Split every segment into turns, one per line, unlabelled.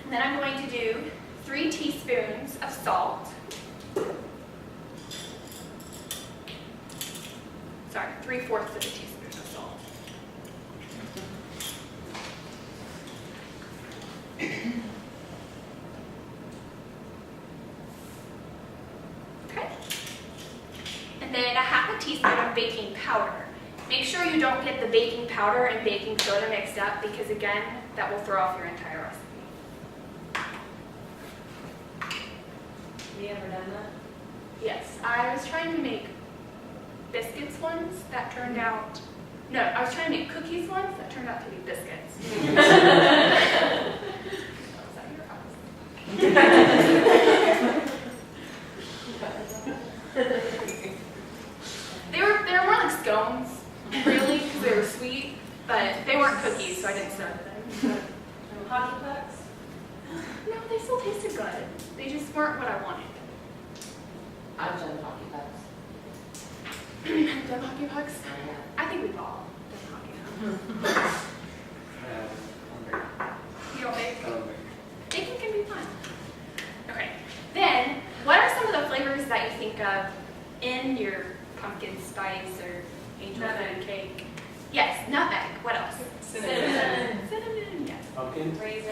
And then I'm going to do 3 teaspoons of salt. Sorry, 3/4 of a teaspoon of salt. Okay. And then a 1/2 teaspoon of baking powder. Make sure you don't get the baking powder and baking soda mixed up because again, that will throw off your entire recipe.
Have you ever done that?
Yes, I was trying to make biscuits once that turned out, no, I was trying to make cookies once that turned out to be biscuits. Was that your house? They were more like scones, really, because they were sweet, but they weren't cookies, so I didn't serve them.
Hockey pucks?
No, they still tasted good. They just weren't what I wanted.
I've done hockey pucks.
Done hockey pucks?
Yeah.
I think we've all done hockey pucks. You don't bake? Baking can be fun. Okay. Then, what are some of the flavors that you think of in your pumpkin spice or angel food cake? Yes, nutmeg. What else?
Cinnamon.
Cinnamon, yes.
Pumpkin?
Raisin.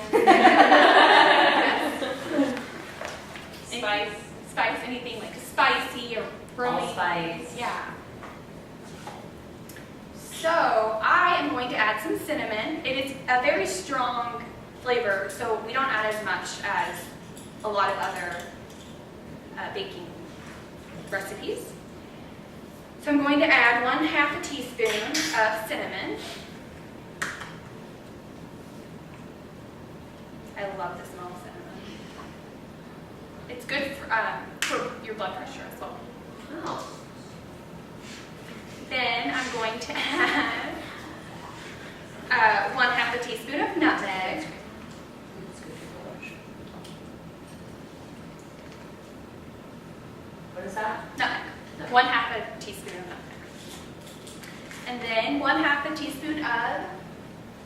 Anything-
Spice.
Spice, anything like spicy or really.
Allspice.
Yeah. So I am going to add some cinnamon. It is a very strong flavor, so we don't add as much as a lot of other baking recipes. So I'm going to add 1/2 teaspoon of cinnamon. I love the smell of cinnamon. It's good for your blood pressure as well.
Oh.
Then I'm going to add 1/2 teaspoon of nutmeg.
It's good for blood pressure. What is that?
Nutmeg. 1/2 teaspoon of nutmeg. And then 1/2 teaspoon of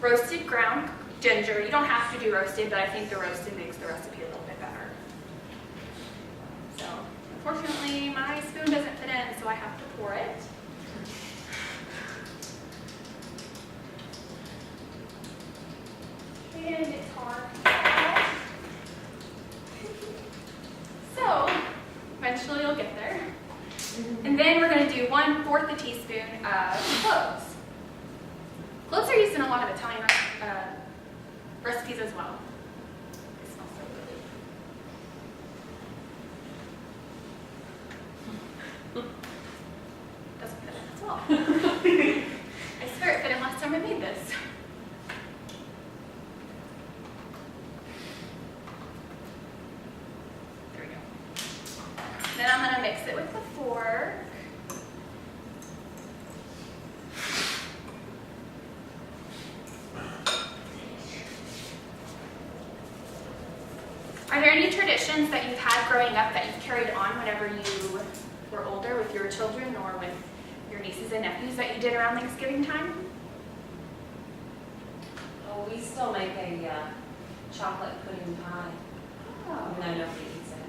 roasted ground ginger. You don't have to do roasted, but I think the roasted makes the recipe a little bit better. So, unfortunately, my spoon doesn't fit in, so I have to pour it. And it's hard. So, eventually you'll get there. And then we're going to do 1/4 teaspoon of cloves. Cloves are used in a lot of Italian recipes as well. They smell so good. Doesn't fit in as well. I swear it fit in last time I made this. There we go. Then I'm going to mix it with the fork. Are there any traditions that you've had growing up that you've carried on whenever you were older with your children or with your nieces and nephews that you did around Thanksgiving time?
Oh, we still make a chocolate pudding pie.
Oh.
Even though nobody eats it.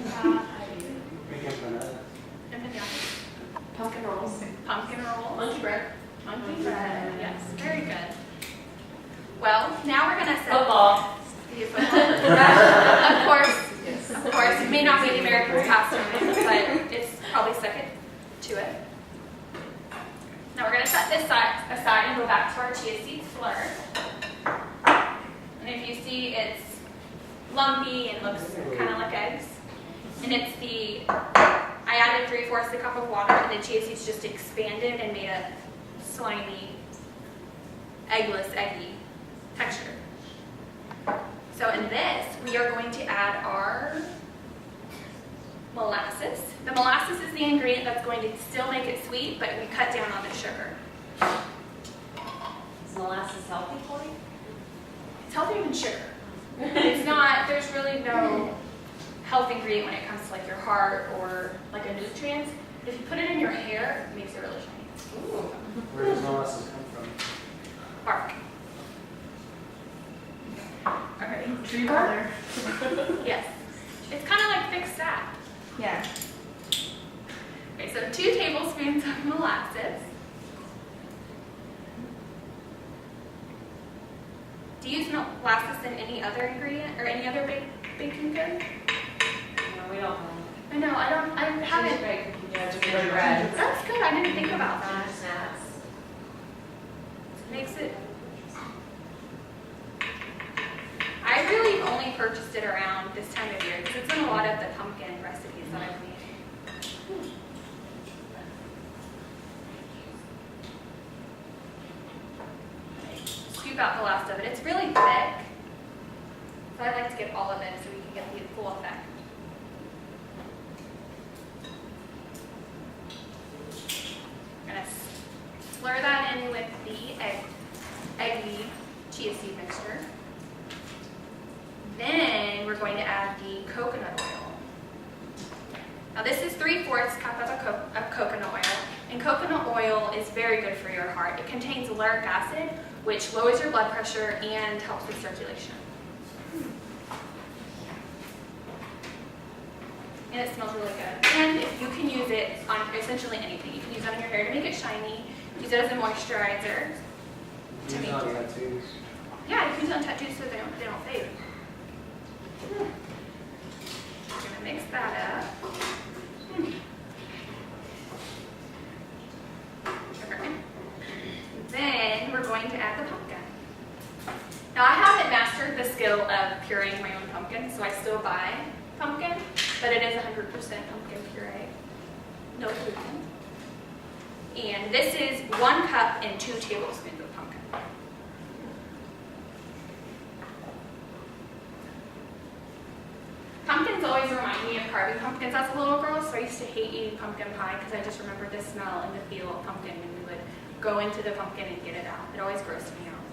Yeah, I do.
Make empanada.
Pumpkin rolls. Pumpkin rolls.
Monkey bread.
Monkey bread. Yes, very good. Well, now we're going to set
Football.
Of course, it may not be the American pastime, but it's probably second to it. Now we're going to set this aside and go back to our chia seed slur. And if you see, it's lumpy and looks kind of like eggs. And it's I added 3/4 cup of water, and the chia seeds just expanded and made a slimy, eggless, eggy texture. So in this, we are going to add our molasses. The molasses is the ingredient that's going to still make it sweet, but we cut down on the sugar.
Is molasses healthy for you?
It's healthier than sugar. It's not, there's really no health ingredient when it comes to like your heart or like a nutrient. If you put it in your hair, it makes it really shiny.
Ooh.
Where does molasses come from?
Bark. Okay.
Dream color.
Yes. It's kind of like fixed that.
Yeah.
Okay, so 2 tablespoons of molasses. Do you use molasses in any other ingredient or any other baking good?
No, we don't.
I know, I haven't.
Gingerbread cookie dough, gingerbread bread.
That's good, I didn't think about that.
Snaps.
Makes it. I really only purchased it around this time of year because it's in a lot of the pumpkin recipes that I've made. Scoop out the last of it. It's really thick, so I like to get all of it so we can get the full effect. I'm gonna slur that in with the eggy chia seed mixture. Then we're going to add the coconut oil. Now this is 3/4 cup of coconut oil, and coconut oil is very good for your heart. It contains lauric acid, which lowers your blood pressure and helps with circulation. And it smells really good. And if you can use it on essentially anything. You can use it on your hair to make it shiny, use it as a moisturizer. To make your
tattoos.
Yeah, you can use it on tattoos so they don't fade. We're gonna mix that up. Okay. Then we're going to add the pumpkin. Now I haven't mastered the skill of pureeing my own pumpkin, so I still buy pumpkin, but it is 100% pumpkin puree, no gluten. And this is 1 cup and 2 tablespoons of pumpkin. Pumpkins always remind me of carving pumpkins as a little girl, so I used to hate eating pumpkin pie because I just remember the smell and the feel of pumpkin when we would go into the pumpkin and get it out. It always grossed me out.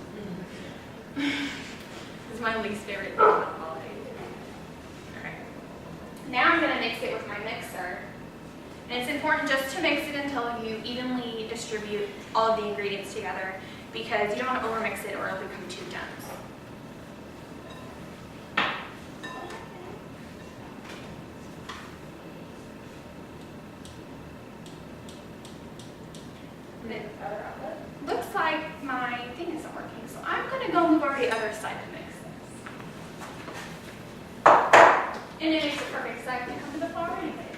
It's my least favorite thing about the holidays. Okay. Now I'm going to mix it with my mixer. And it's important just to mix it until you evenly distribute all of the ingredients together because you don't want to overmix it or it'll become too dense. Looks like my thing isn't working, so I'm going to go move over to the other side to mix this. And it makes a perfect side to come to the flour anyway.